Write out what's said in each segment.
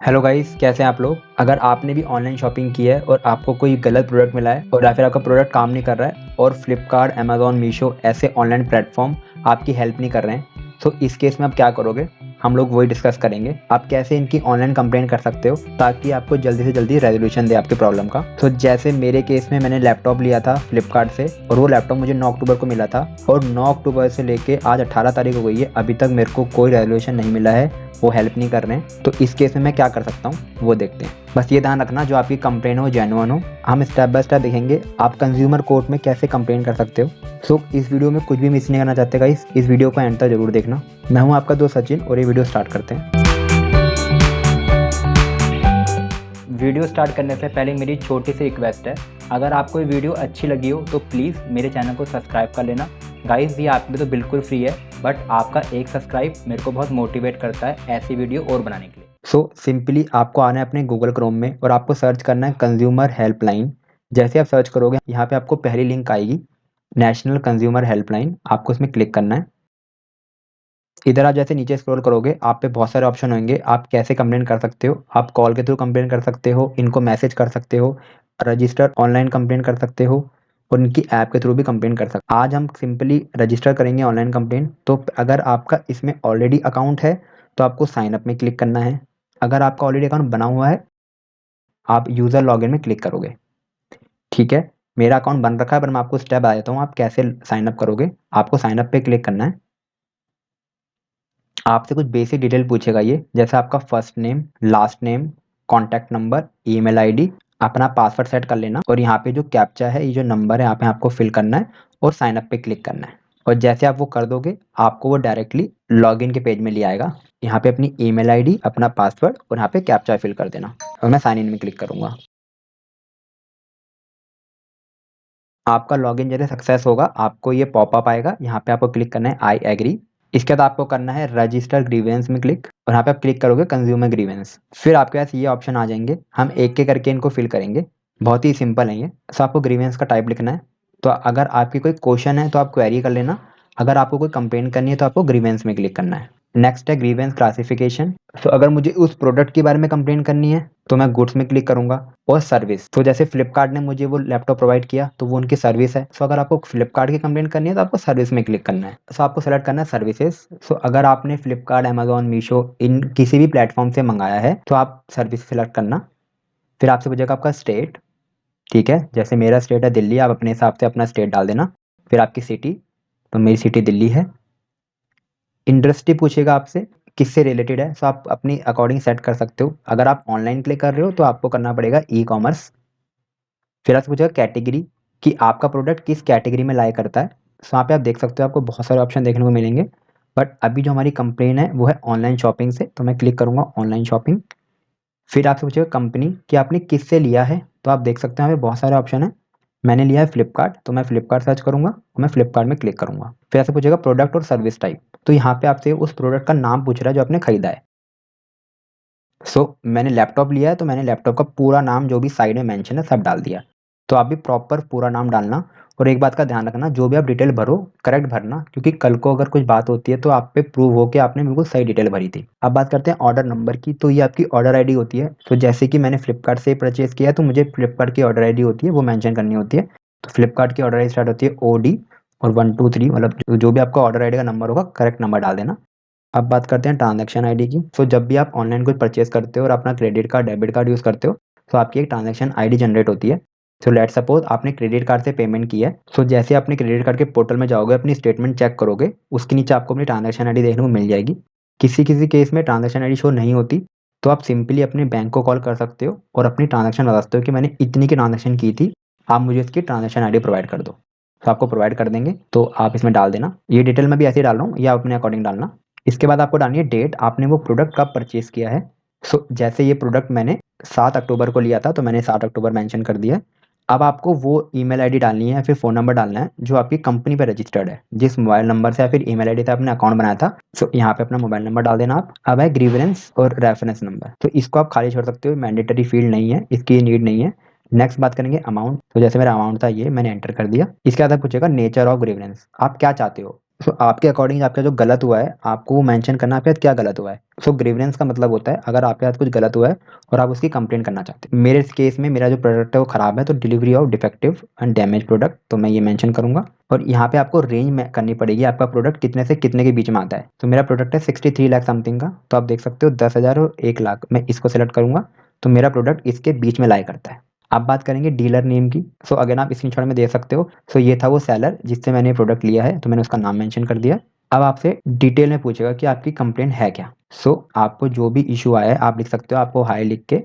Hello guys, कैसे हैं आप लोग। अगर आपने भी ऑनलाइन शॉपिंग की है और आपको कोई गलत प्रोडक्ट मिला है और या फिर आपका प्रोडक्ट काम नहीं कर रहा है और फ्लिपकार्ट, अमेज़ॉन, मीशो ऐसे ऑनलाइन प्लेटफॉर्म आपकी हेल्प नहीं कर रहे हैं, तो इस केस में आप क्या करोगे, हम लोग वही डिस्कस करेंगे। आप कैसे इनकी ऑनलाइन कंप्लेंट कर सकते हो ताकि आपको जल्दी से जल्दी रेजोल्यूशन दे आपकी प्रॉब्लम का। तो जैसे मेरे केस में मैंने लैपटॉप लिया था फ्लिपकार्ट से और वो लैपटॉप मुझे 9 अक्टूबर को मिला था और 9 अक्टूबर से लेके आज 18 तारीख हो गई है, अभी तक मेरे को कोई रेजोल्यूशन नहीं मिला है, वो हेल्प नहीं कर रहे हैं। तो इस केस में मैं क्या कर सकता हूँ वो देखते हैं। बस ये ध्यान रखना, जो आपकी कंप्लेन हो जेन्युइन हो। हम स्टेप बाय स्टेप देखेंगे आप कंज्यूमर कोर्ट में कैसे कंप्लेन कर सकते हो। सो इस वीडियो में कुछ भी मिस नहीं करना चाहते गाइस, इस वीडियो को एंड तक जरूर देखना। मैं हूँ आपका दोस्त सचिन और ये वीडियो स्टार्ट करते हैं। वीडियो स्टार्ट करने से पहले मेरी छोटी सी रिक्वेस्ट है, अगर आपको ये वीडियो अच्छी लगी हो तो प्लीज़ मेरे चैनल को सब्सक्राइब कर लेना। गाइस ये आप में तो बिल्कुल फ्री है, बट आपका एक सब्सक्राइब मेरे को बहुत मोटिवेट करता है ऐसी वीडियो और बनाने के लिए। सो सिंपली आपको आना है अपने गूगल क्रोम में और आपको सर्च करना है कंज्यूमर हेल्पलाइन। जैसे आप सर्च करोगे यहाँ पे आपको पहली लिंक आएगी, नेशनल कंज्यूमर हेल्पलाइन, आपको इसमें क्लिक करना है। इधर आप जैसे नीचे स्क्रॉल करोगे आप पे बहुत सारे ऑप्शन होंगे, आप कैसे कंप्लेन कर सकते हो। आप कॉल के थ्रू कंप्लेन कर सकते हो, इनको मैसेज कर सकते हो, रजिस्टर ऑनलाइन कंप्लेन कर सकते हो और इनकी ऐप के थ्रू भी कंप्लेन कर सकते हो। आज हम सिंपली रजिस्टर करेंगे ऑनलाइन कंप्लेन। तो अगर आपका इसमें ऑलरेडी अकाउंट है तो आपको साइन अप में क्लिक करना है। अगर आपका ऑलरेडी अकाउंट बना हुआ है आप यूज़र लॉगिन में क्लिक करोगे। ठीक है, मेरा अकाउंट बन रखा है पर मैं आपको स्टेप बता देता हूँ आप कैसे साइन अप करोगे। आपको साइन अप पे क्लिक करना है। आपसे कुछ बेसिक डिटेल पूछेगा ये, जैसे आपका first name, last name, contact number, email ID, अपना पासवर्ड सेट कर लेना और यहाँ पे जो कैप्चा है, ये जो नंबर है यहाँ पे आपको फिल करना है और साइन अप पे क्लिक करना है। और जैसे आप वो कर दोगे आपको वो डायरेक्टली लॉगिन के पेज में ले आएगा। यहाँ पे अपनी ईमेल आईडी, अपना पासवर्ड और यहाँ पे कैप्चा फिल कर देना और मैं साइन इन में क्लिक करूँगा। आपका लॉगिन जैसे सक्सेस होगा आपको ये पॉपअप आएगा, यहाँ पे आपको क्लिक करना है आई एग्री। इसके बाद आपको करना है रजिस्टर ग्रीवेंस में क्लिक और यहाँ पे आप क्लिक करोगे कंज्यूमर ग्रीवेंस। फिर आपके पास ये ऑप्शन आ जाएंगे, हम एक के करके इनको फिल करेंगे। बहुत ही सिंपल है ये। सो आपको ग्रीवेंस का टाइप लिखना है। तो अगर आपकी कोई क्वेश्चन है तो आप क्वेरी कर लेना, अगर आपको कोई कंप्लेन करनी है तो आपको ग्रीवेंस में क्लिक करना है। नेक्स्ट है ग्रीवेंस क्लासिफिकेशन। तो अगर मुझे उस प्रोडक्ट के बारे में कंप्लेन करनी है तो मैं गुड्स में क्लिक करूंगा। और सर्विस, तो जैसे फ्लिपकार्ट ने मुझे वो लैपटॉप प्रोवाइड किया तो वो उनकी सर्विस है। सो अगर आपको फ्लिपकार्ट की कंप्लेंट करनी है तो आपको सर्विस में क्लिक करना है। सो आपको सेलेक्ट करना है सर्विसेज। सो अगर आपने फ्लिपकार्ट, अमेजॉन, मीशो इन किसी भी प्लेटफॉर्म से मंगाया है तो आप सर्विस सेलेक्ट करना। फिर आपसे पूछेगा आपका स्टेट। ठीक है, जैसे मेरा स्टेट है दिल्ली, आप अपने हिसाब से अपना स्टेट डाल देना। फिर आपकी सिटी, तो मेरी सिटी दिल्ली है। इंडस्ट्री पूछेगा आपसे किससे रिलेटेड है, सो आप अपनी अकॉर्डिंग सेट कर सकते हो। अगर आप ऑनलाइन प्ले कर रहे हो तो आपको करना पड़ेगा ई कॉमर्स। फिर आपसे पूछेगा कैटेगरी, कि आपका प्रोडक्ट किस कैटेगरी में लाया करता है। सो यहाँ पे आप देख सकते हो आपको बहुत सारे ऑप्शन देखने को मिलेंगे, बट अभी जो हमारी कंप्लेन है वो है ऑनलाइन शॉपिंग से, तो मैं क्लिक करूँगा ऑनलाइन शॉपिंग। फिर आपसे पूछेगा कंपनी, कि आपने किससे लिया है। तो आप देख सकते हैं यहाँ पे बहुत सारे ऑप्शन है। मैंने लिया है फ्लिपकार्ट, तो मैं फ्लिपकार्ट सर्च करूंगा और मैं फ्लिपकार्ट में क्लिक करूंगा। फिर ऐसे पूछेगा प्रोडक्ट और सर्विस टाइप, तो यहाँ पे आपसे उस प्रोडक्ट का नाम पूछ रहा है जो आपने खरीदा है। सो मैंने लैपटॉप लिया है तो मैंने लैपटॉप का पूरा नाम जो भी साइड में मेंशन है सब डाल दिया। तो आप भी प्रॉपर पूरा नाम डालना। और एक बात का ध्यान रखना, जो भी आप डिटेल भरो करेक्ट भरना, क्योंकि कल को अगर कुछ बात होती है तो आप पे प्रूव हो कि आपने बिल्कुल सही डिटेल भरी थी। अब बात करते हैं ऑर्डर नंबर की, तो ये आपकी ऑर्डर आईडी होती है। तो जैसे कि मैंने फ्लिपकार्ट से परचेज किया है तो मुझे फ्लिपकार्ट की ऑर्डर आईडी होती है वो मेंशन करनी होती है। तो फ्लिपकार्ट की ऑर्डर आईडी स्टार्ट होती है OD और 123, मतलब जो भी आपका ऑर्डर आईडी का नंबर होगा करेक्ट नंबर डाल देना। अब बात करते हैं ट्रांजैक्शन आईडी की। तो जब भी आप ऑनलाइन कुछ परचेज करते हो और अपना credit card, debit card use करते हो तो आपकी एक ट्रांजैक्शन आईडी जनरेट होती है। तो लेट सपोज आपने क्रेडिट कार्ड से पेमेंट की है, सो जैसे अपने क्रेडिट कार्ड के पोर्टल में जाओगे, अपनी स्टेटमेंट चेक करोगे, उसके नीचे आपको अपनी ट्रांजैक्शन आईडी देखने को मिल जाएगी। किसी किसी केस में ट्रांजैक्शन आईडी शो नहीं होती, तो आप सिंपली अपने बैंक को कॉल कर सकते हो और अपनी ट्रांजैक्शन बता सकते हो कि मैंने इतनी की ट्रांजैक्शन की थी, आप मुझे इसकी ट्रांजैक्शन आईडी प्रोवाइड कर दो। तो आपको प्रोवाइड कर देंगे, तो आप इसमें डाल देना। ये डिटेल मैं भी ऐसे ही डाल रहा हूँ, या अपने अकॉर्डिंग डालना। इसके बाद आपको डालनी है डेट, आपने वो प्रोडक्ट कब परचेज किया है। सो जैसे ये प्रोडक्ट मैंने 7 अक्टूबर को लिया था तो मैंने 7 अक्टूबर मेंशन कर दिया है। अब आपको वो ईमेल आईडी डालनी है, फिर फ़ोन नंबर डालना है जो आपकी कंपनी पे रजिस्टर्ड है, जिस मोबाइल नंबर से या फिर ईमेल आईडी से आपने अकाउंट बनाया था। सो यहाँ पे अपना मोबाइल नंबर डाल देना आप। अब है ग्रीवेंस और रेफरेंस नंबर, तो इसको आप खाली छोड़ सकते हो, मैंडेटरी फील्ड नहीं है, इसकी नीड नहीं है। नेक्स्ट बात करेंगे अमाउंट। तो जैसे मेरा अमाउंट था ये मैंने एंटर कर दिया। इसके बाद आप पूछेगा नेचर ऑफ ग्रीवेंस, आप क्या चाहते हो। सो आपके अकॉर्डिंग आपका जो गलत हुआ है आपको वो मेंशन करना है आपके साथ क्या गलत हुआ है। सो ग्रीवेंस का मतलब होता है अगर आपके साथ कुछ गलत हुआ है और आप उसकी कंप्लेंट करना चाहते हैं। मेरे इस केस में मेरा जो प्रोडक्ट है वो खराब है तो delivery of defective and damage product, तो मैं ये मेंशन करूंगा। और यहाँ पे आपको रेंज में करनी पड़ेगी आपका प्रोडक्ट कितने से कितने के बीच में आता है। तो मेरा प्रोडक्ट है 63 लाख समथिंग का, तो आप देख सकते हो 10,000 और 1 लाख, मैं इसको सेलेक्ट करूंगा तो मेरा प्रोडक्ट इसके बीच में लाई करता है। अब बात करेंगे डीलर नेम की। सो अगर आप स्क्रीनशॉट में देख सकते हो, सो ये था वो सेलर जिससे मैंने प्रोडक्ट लिया है, तो मैंने उसका नाम मेंशन कर दिया। अब आपसे डिटेल में पूछेगा कि आपकी कंप्लेंट है क्या। सो आपको जो भी इशू आया है आप लिख सकते हो, आपको हाई लिख के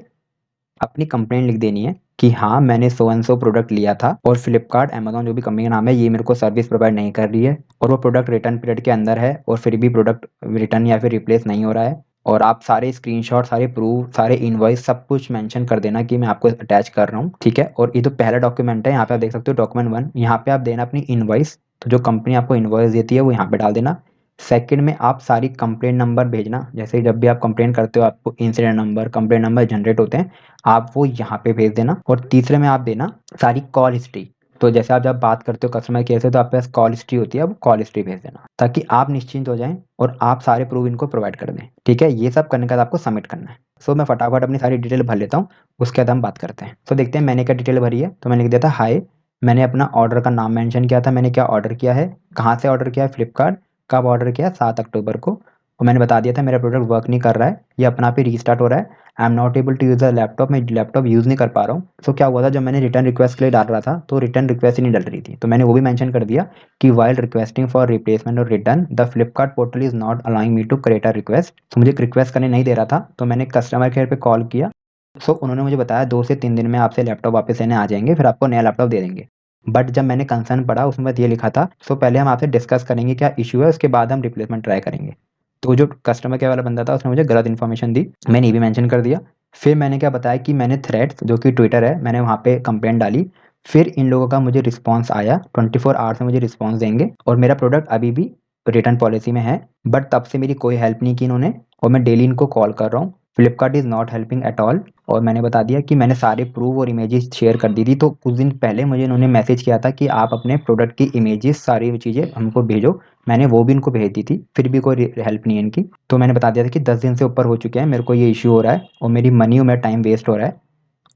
अपनी कंप्लेंट लिख देनी है कि हाँ मैंने सो एंड सो प्रोडक्ट लिया था और फ्लिपकार्ट अमेजोन जो भी कंपनी का नाम है ये मेरे को सर्विस प्रोवाइड नहीं कर रही है और वो प्रोडक्ट रिटर्न पीरियड के अंदर है और फिर भी प्रोडक्ट रिटर्न या फिर रिप्लेस नहीं हो रहा है। और आप सारे स्क्रीनशॉट, सारे प्रूफ, सारे इनवॉइस सब कुछ मेंशन कर देना कि मैं आपको अटैच कर रहा हूँ, ठीक है। और ये तो पहला डॉक्यूमेंट है, यहाँ पे आप देख सकते हो डॉक्यूमेंट 1, यहाँ पे आप देना अपनी इनवॉइस, तो जो कंपनी आपको इनवॉइस देती है वो यहाँ पे डाल देना। सेकंड में आप सारी कंप्लेंट नंबर भेजना, जैसे जब भी आप कंप्लेंट करते हो आपको incident number, complaint number generate होते हैं, आप वो यहाँ पे भेज देना। और तीसरे में आप देना सारी कॉल हिस्ट्री, तो जैसे आप जब बात करते हो कस्टमर केयर से तो आपके पास कॉल हिस्ट्री होती है, अब कॉल हिस्ट्री भेज देना ताकि आप निश्चिंत हो जाएं और आप सारे प्रूफ इनको प्रोवाइड कर दें, ठीक है। ये सब करने के बाद आपको सबमिट करना है। सो मैं फटाफट अपनी सारी डिटेल भर लेता हूँ, उसके बाद हम बात करते हैं। तो देखते हैं मैंने क्या डिटेल भरी है, तो मैंने लिख दिया था हाय, मैंने अपना ऑर्डर का नाम मेंशन किया था, मैंने क्या ऑर्डर किया है, कहाँ से ऑर्डर किया है, फ्लिपकार्ट, कब ऑर्डर किया, 7 अक्टूबर को। और मैंने बता दिया था मेरा प्रोडक्ट वर्क नहीं कर रहा है, ये अपना आप ही रीस्टार्ट हो रहा है, I am not able to use the laptop, मैं लैपटॉप यूज़ नहीं कर पा रहा हूँ। सो क्या हुआ था जब मैंने रिटर्न रिक्वेस्ट के लिए डाल रहा था तो रिटर्न रिक्वेस्ट ही नहीं डल रही थी, तो मैंने वो भी मेंशन कर दिया कि वाइल रिक्वेस्टिंग फॉर रिप्लेसमेंट और return the Flipkart portal is not allowing me to create a request. तो मुझे रिक्वेस्ट करने नहीं दे रहा था, तो मैंने कस्टमर केयर पे कॉल किया। सो उन्होंने मुझे बताया 2 से 3 दिन में आपसे लैपटॉप वापस लेने आ जाएंगे, फिर आपको नया लैपटॉप दे देंगे। बट जब मैंने कंसर्न पढ़ा उसमें बात ये लिखा था, सो पहले हम आपसे डिस्कस करेंगे क्या इशू है, उसके बाद हम रिप्लेसमेंट ट्राई करेंगे। तो जो कस्टमर केयर वाला बंदा था उसने मुझे गलत इन्फॉर्मेशन दी, मैंने ये भी मेंशन कर दिया। फिर मैंने क्या बताया कि मैंने थ्रेड्स जो कि ट्विटर है मैंने वहाँ पे कंप्लेंट डाली, फिर इन लोगों का मुझे रिस्पांस आया, 24 आवर्स में मुझे रिस्पांस देंगे और मेरा प्रोडक्ट अभी भी रिटर्न पॉलिसी में है। बट तब से मेरी कोई हेल्प नहीं की इन्होंने और मैं डेली इनको कॉल कर रहा हूँ, Flipkart is not helping at all. और मैंने बता दिया कि मैंने सारे प्रूफ और इमेजेस शेयर कर दी थी, तो कुछ दिन पहले मुझे इन्होंने मैसेज किया था कि आप अपने प्रोडक्ट की इमेजेस सारी चीज़ें हमको भेजो, मैंने वो भी इनको भेज दी थी, फिर भी कोई हेल्प नहीं है इनकी। तो मैंने बता दिया था कि 10 दिन से ऊपर हो चुके हैं, मेरे को ये इशू हो रहा है और मेरी मनी और मेरा टाइम वेस्ट हो रहा है।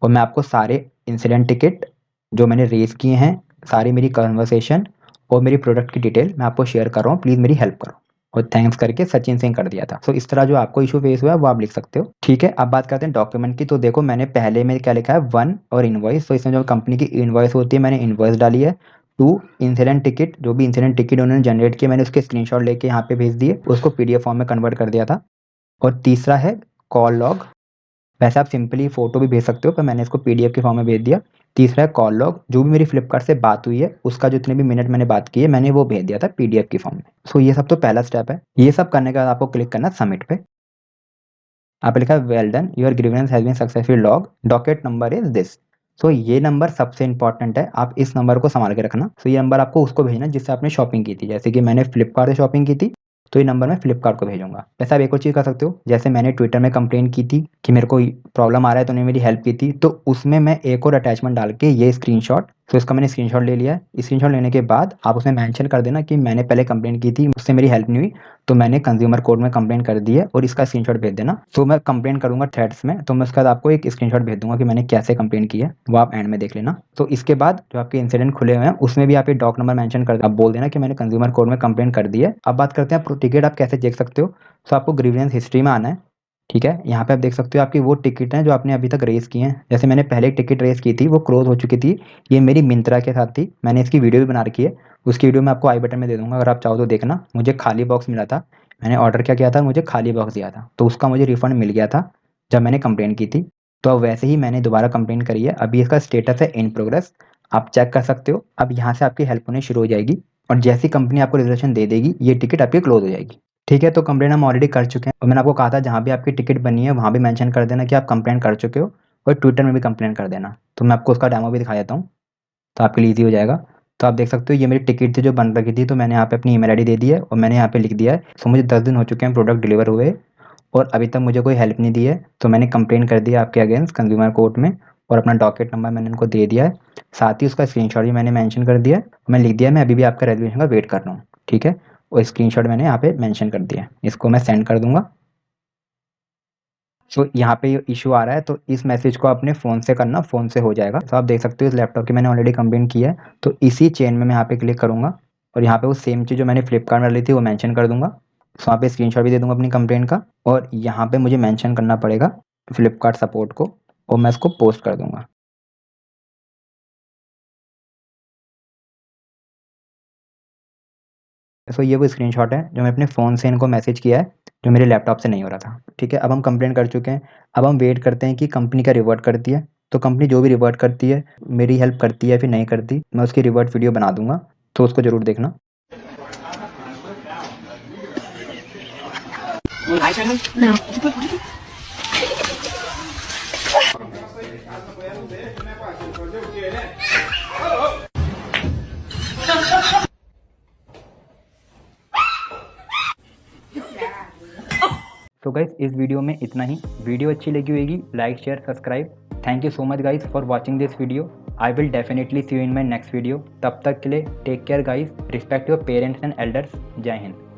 और मैं आपको सारे इंसिडेंट टिकट जो मैंने रेज़ किए हैं, सारी मेरी कन्वर्सेशन और मेरी प्रोडक्ट की डिटेल मैं आपको शेयर कर रहा हूँ, प्लीज़ मेरी हेल्प करो। और थैंक्स करके सचिन सिंह कर दिया था। सो इस तरह जो आपको इशू फेस हुआ है वो आप लिख सकते हो, ठीक है। अब बात करते हैं डॉक्यूमेंट की। तो देखो मैंने पहले में क्या लिखा है 1 और इनवॉइस, तो इसमें जो कंपनी की इनवॉइस होती है मैंने इनवॉइस डाली है। 2 इंसिडेंट टिकट, जो भी इंसिडेंट टिकट उन्होंने जनरेट किए मैंने उसके स्क्रीनशॉट लेके यहाँ पे भेज दिए, उसको पीडीएफ फॉर्म में कन्वर्ट कर दिया था। और तीसरा है कॉल लॉग, वैसे आप सिंपली फ़ोटो भी भेज सकते हो पर मैंने इसको पीडीएफ के फॉर्म में भेज दिया। तीसरा है कॉल लॉग, जो भी मेरी फ्लिपकार्ट से बात हुई है उसका जितने भी मिनट मैंने बात की है मैंने वो भेज दिया था पीडीएफ के फॉर्म में। सो ये सब तो पहला स्टेप है। ये सब करने के बाद आपको क्लिक करना सबमिट पे। आप लिखा है well done, your grievance has been successfully log, docket number is this. So ये नंबर सबसे इंपॉर्टेंट है, आप इस नंबर को संभाल के रखना। सो ये नंबर आपको उसको भेजना जिससे आपने शॉपिंग की थी, जैसे कि मैंने फ्लिपकार्ट से शॉपिंग की थी तो ये नंबर मैं फ्लिपकार्ट को भेजूंगा। वैसे आप एक और चीज़ कर सकते हो, जैसे मैंने ट्विटर में कंप्लेन की थी कि मेरे को प्रॉब्लम आ रहा है तो उन्होंने मेरी हेल्प की थी, तो उसमें मैं एक और अटैचमेंट डाल के ये स्क्रीनशॉट, तो इसका मैंने स्क्रीनशॉट ले लिया है। स्क्रीनशॉट लेने के बाद आप उसमें मेंशन कर देना कि मैंने पहले कंप्लेन की थी उससे मेरी हेल्प नहीं हुई, तो मैंने कंज्यूमर कोर्ट में कंप्लेन कर दी है और इसका स्क्रीनशॉट भेज देना। तो मैं कंप्लेन करूंगा थ्रेड्स में, तो मैं उसके बाद आपको एक स्क्रीनशॉट भेज दूंगा कि मैंने कैसे कंप्लेन की है, वो आप एंड में देख लेना। तो इसके बाद जो आपके इंसिडेंट खुले हुए हैं उसमें भी आप ये डॉक नंबर मेंशन कर, आप बोल देना कि मैंने कंज्यूमर कोर्ट में कंप्लेन कर दी है। अब बात करते हैं टिकट आप कैसे देख सकते हो। तो आपको ग्रीवेंस हिस्ट्री में आना है, ठीक है। यहाँ पे आप देख सकते हो आपकी वो टिकट हैं जो आपने अभी तक रेस की हैं, जैसे मैंने पहले एक टिकट रेस की थी वो क्लोज हो चुकी थी, ये मेरी मिंत्रा के साथ थी, मैंने इसकी वीडियो भी बना रखी है, उसकी वीडियो मैं आपको आई बटन में दे दूंगा, अगर आप चाहो तो देखना। मुझे खाली बॉक्स मिला था, मैंने ऑर्डर क्या किया था, मुझे खाली बॉक्स दिया था, तो उसका मुझे रिफंड मिल गया था जब मैंने कंप्लेन की थी। तो अब वैसे ही मैंने दोबारा कंप्लेन करी है, अभी इसका स्टेटस है इन प्रोग्रेस, आप चेक कर सकते हो। अब यहाँ से आपकी हेल्प होनी शुरू हो जाएगी और जैसी कंपनी आपको रिजर्वेशन दे देगी ये टिकट आपकी क्लोज हो जाएगी, ठीक है। तो कंप्लेन हम ऑलरेडी कर चुके हैं और मैंने आपको कहा था जहाँ भी आपकी टिकट बनी है वहाँ भी मेंशन कर देना कि आप कंप्लेन कर चुके हो और ट्विटर में भी कंप्लेन कर देना। तो मैं आपको उसका डेमो भी दिखा देता हूँ तो आपके लिए ईज़ी हो जाएगा। तो आप देख सकते हो ये मेरी टिकट थी जो बन रखी थी, तो मैंने यहाँ पे अपनी ईमेल आईडी दे दी है और मैंने यहाँ पे लिख दिया है। सो मुझे 10 दिन हो चुके हैं प्रोडक्ट डिलीवर हुए और अभी तक मुझे कोई हेल्प नहीं दी है, तो मैंने कंप्लेन कर दिया आपके अगेंस्ट कंज्यूमर कोर्ट में और अपना डॉकेट नंबर मैंने उनको दे दिया है, साथ ही उसका स्क्रीनशॉट भी मैंने मेंशन कर दिया है। मैं लिख दिया मैं अभी भी आपका रेजोल्यूशन का वेट कर रहा हूँ, ठीक है। और स्क्रीनशॉट मैंने यहाँ पे मेंशन कर दिया है, इसको मैं सेंड कर दूंगा। तो यहाँ पे ये इशू आ रहा है, तो इस मैसेज को अपने फ़ोन से करना, फ़ोन से हो जाएगा। तो आप देख सकते हो इस लैपटॉप की मैंने ऑलरेडी कंप्लेंट की है, तो इसी चेन में मैं यहाँ पे क्लिक करूँगा और यहाँ पे वो सेम चीज़ जो मैंने फ्लिपकार्ट में ली थी वो मेंशन कर दूंगा। तो वहाँ पे स्क्रीनशॉट भी दे दूंगा अपनी कंप्लेंट का, और यहाँ पे मुझे मेंशन करना पड़ेगा फ्लिपकार्ट सपोर्ट को, और मैं इसको पोस्ट कर दूंगा। तो ये वो स्क्रीनशॉट है जो मैं अपने फ़ोन से इनको मैसेज किया है, जो मेरे लैपटॉप से नहीं हो रहा था। ठीक है, अब हम कंप्लेंट कर चुके हैं, अब हम वेट करते हैं कि कंपनी क्या रिवर्ट करती है। तो कंपनी जो भी रिवर्ट करती है, मेरी हेल्प करती है फिर नहीं करती, मैं उसकी रिवर्ट वीडियो बना दूंगा, तो उसको ज़रूर देखना। तो गाइस इस वीडियो में इतना ही। वीडियो अच्छी लगी होगी, like share subscribe. Thank you so much guys for watching this video. I will definitely see you in my next video. तब तक के लिए take care guys, respect your parents and elders. जय हिंद।